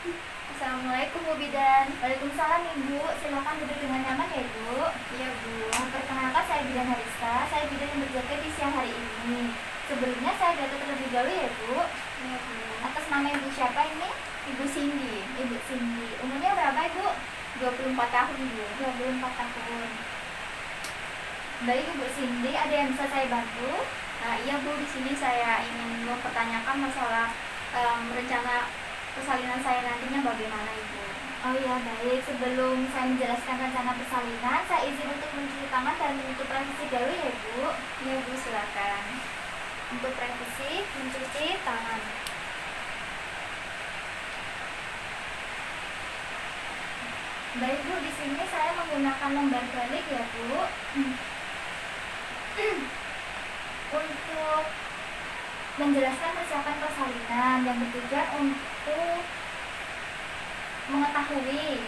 Assalamualaikum Bu Bidan. Waalaikumsalam Ibu. Silakan duduk dengan nyaman ya Ibu. Iya Bu. Perkenalkan saya Bidan Harista. Saya bidan yang berjaga di siang hari ini. Sebelumnya saya data terlebih dahulu ya Bu. Iya Bu. Atas nama Ibu siapa ini? Ibu Cindy. Ibu Cindy. Umurnya berapa Ibu? 24 tahun Bu. 24 tahun. Baik Ibu Cindy, ada yang bisa saya bantu? Nah, iya Bu, di sini saya ingin mempertanyakan masalah rencana persalinan saya nantinya bagaimana Ibu? Oh iya baik, sebelum saya menjelaskan rencana persalinan, saya izin untuk mencuci tangan dan untuk privasi dahulu ya Bu. Iya Bu, silakan. Untuk privasi, mencuci tangan. Baik Bu, di sini saya menggunakan lembar balik ya Bu. Untuk menjelaskan persiapan persalinan yang bertujuan untuk mengetahui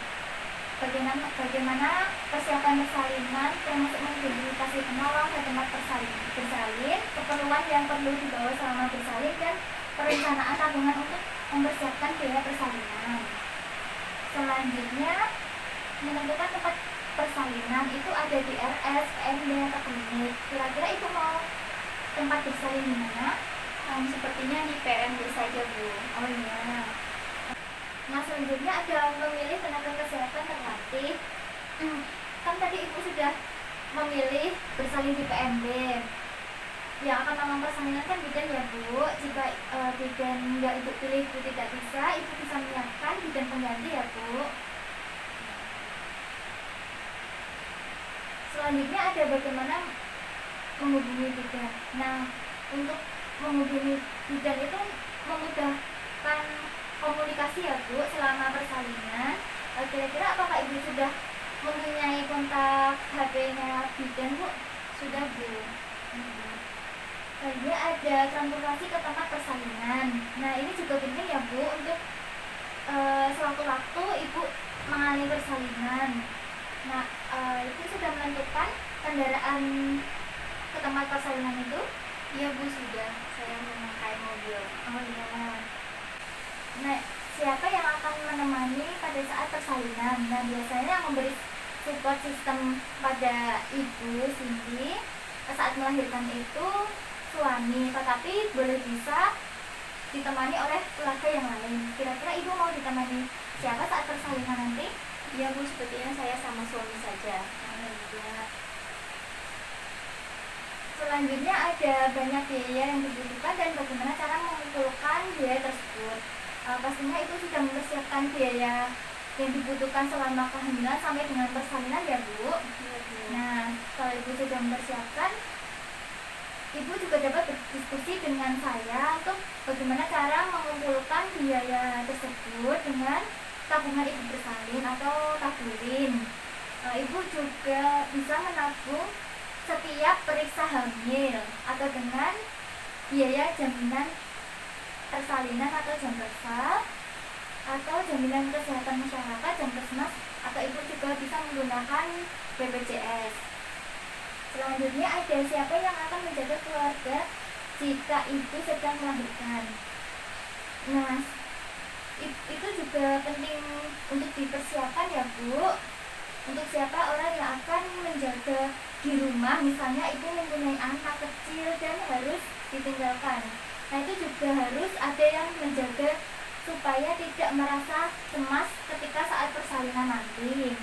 bagaimana persiapan persalinan termasuk mengidentifikasi penolong ke tempat bersalin, keperluan yang perlu dibawa selama bersalin, dan perencanaan tabungan untuk mempersiapkan biaya persalinan. Selanjutnya, menentukan tempat persalinan itu ada di RS, PMB, atau klinik. Kira-kira Ibu mau tempat bersalin di mana? Sepertinya di PMB saja Bu. Oh iya. Nah selanjutnya ada memilih tenaga kesehatan terlatih. Kan tadi Ibu sudah memilih bersalin di PMB. Yang akan melakukan persalinan kan bidan ya Bu. Jika bidan nggak Ibu pilih Ibu tidak bisa, Ibu bisa menyiapkan bidan pengganti ya Bu. Selanjutnya ada bagaimana menghubungi bidan. Nah, untuk menghubungi bidan itu memudahkan komunikasi ya Bu selama persalinan. Kira-kira apakah Ibu sudah mempunyai kontak HP-nya bidan Bu? Sudah Bu. Selanjutnya ada transportasi ke tempat persalinan. Nah, ini juga penting ya Bu untuk sewaktu-waktu Ibu mengalami persalinan. Nah, Ibu sudah menentukan kendaraan ke tempat persalinan itu? Iya Bu, sudah. Saya memakai mobil. Oh iya. Nah, siapa yang akan menemani pada saat persalinan? Nah, biasanya yang memberi support system pada Ibu Cindy saat melahirkan itu suami, tetapi boleh bisa ditemani oleh keluarga yang lain. Kira-kira Ibu mau ditemani siapa saat persalinan nanti? Iya Bu, sepertinya saya sama suami saja. Oh iya. Selanjutnya ada banyak biaya yang dibutuhkan dan bagaimana cara mengumpulkan biaya tersebut. Pastinya itu sudah mempersiapkan biaya yang dibutuhkan selama kehamilan sampai dengan persalinan ya Bu. Ya, Bu. Nah, kalau Ibu sudah mempersiapkan, Ibu juga dapat berdiskusi dengan saya untuk bagaimana cara mengumpulkan biaya tersebut dengan tabungan Ibu bersalin atau taburin. Ibu juga bisa menabung setiap periksa hamil atau dengan biaya jaminan persalinan atau jampersal atau jaminan kesehatan masyarakat Jamkesmas, atau Ibu juga bisa menggunakan BPJS. Selanjutnya ada siapa yang akan menjaga keluarga jika Ibu sedang melahirkan. Nah, itu juga penting untuk dipersiapkan ya Bu. Untuk siapa orang yang akan menjaga di rumah, misalnya Ibu mempunyai anak kecil dan harus ditinggalkan. Nah, itu juga harus ada yang menjaga supaya tidak merasa cemas ketika saat persalinan nanti.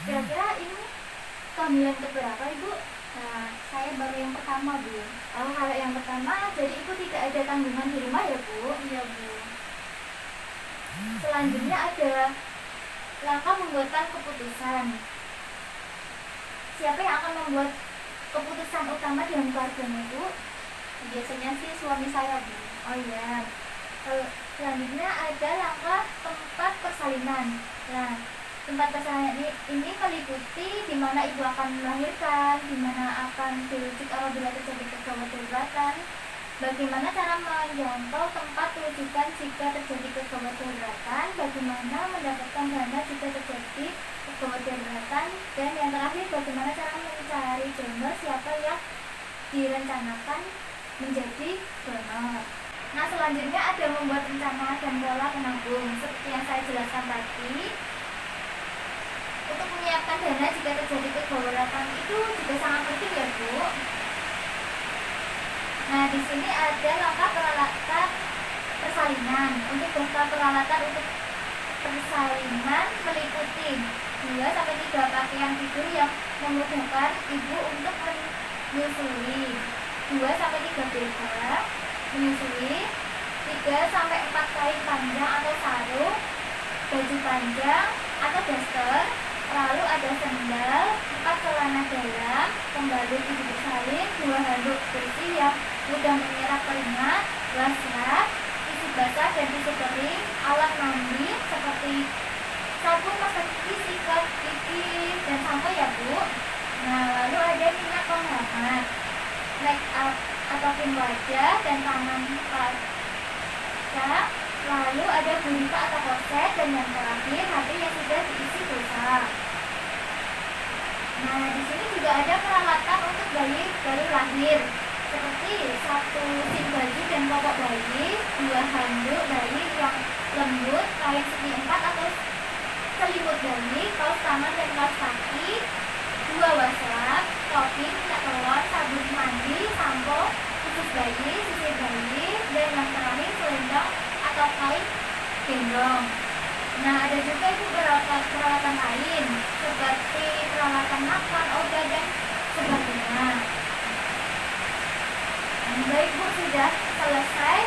Kira-kira ini kehamilan keberapa Ibu? Nah, saya baru yang pertama Bu. Oh, kalau yang pertama, jadi Ibu tidak ada tanggungan di rumah ya Bu? Iya Bu. Selanjutnya ada langkah membuatkan keputusan. Siapa yang akan membuat keputusan utama dalam keluarganya Bu? Biasanya sih suami saya Bu. Oh iya. Selanjutnya ada langkah tempat persalinan. Nah, tempat persalinan ini meliputi di mana Ibu akan melahirkan, di mana akan dirujuk apabila terjadi kegawat daruratan, bagaimana cara menjangkau tempat rujukan jika terjadi kegawat daruratan, bagaimana mendapatkan dana jika terjadi kegawat daruratan, dan yang terakhir bagaimana cara mencari donor siapa yang direncanakan menjadi donor. Nah, selanjutnya ada membuat rencana dan pola menabung. Seperti yang saya jelaskan tadi, untuk menyiapkan dana jika terjadi kedaruratan itu juga sangat penting ya Bu. Nah, di sini ada langkah peralatan persalinan. Untuk daftar peralatan untuk persalinan meliputi 2-3 pakaian tidur yang memudahkan ibu untuk menyusui, 2-3 BH menyusui, 3-4 kain panjang atau sarung, baju panjang atau daster, lalu ada sendal, 4 celana dalam, pembalut ibu bersalin, 2 handuk bersih yang mudah menyerap keringat, wastafel, tisu basah dan tisu kering, alat mandi seperti sabun, pasta gigi, sikat gigi, dan sampo ya Bu. Nah, lalu ada minyak penghangat, make up atau krim wajah dan tangan kaca, lalu ada gurita atau korset, dan yang terakhir HP yang sudah diisi pulsa. Nah, di sini juga ada peralatan untuk bayi baru lahir, seperti 1 sim baju dan popok bayi, 2 handuk bayi yang lembut, kain segi 4 atau selimut bayi, kaos tangan dan kaos kaki, 2 wastafel, topi, minyak telon, sabun mandi, sampo, khusus bayi, sisir bayi, dan yang terakhir selendang atau kain gendong. Nah, ada juga itu peralatan lain seperti peralatan makan, obat, dan sebagainya. Baik Bu, sudah selesai.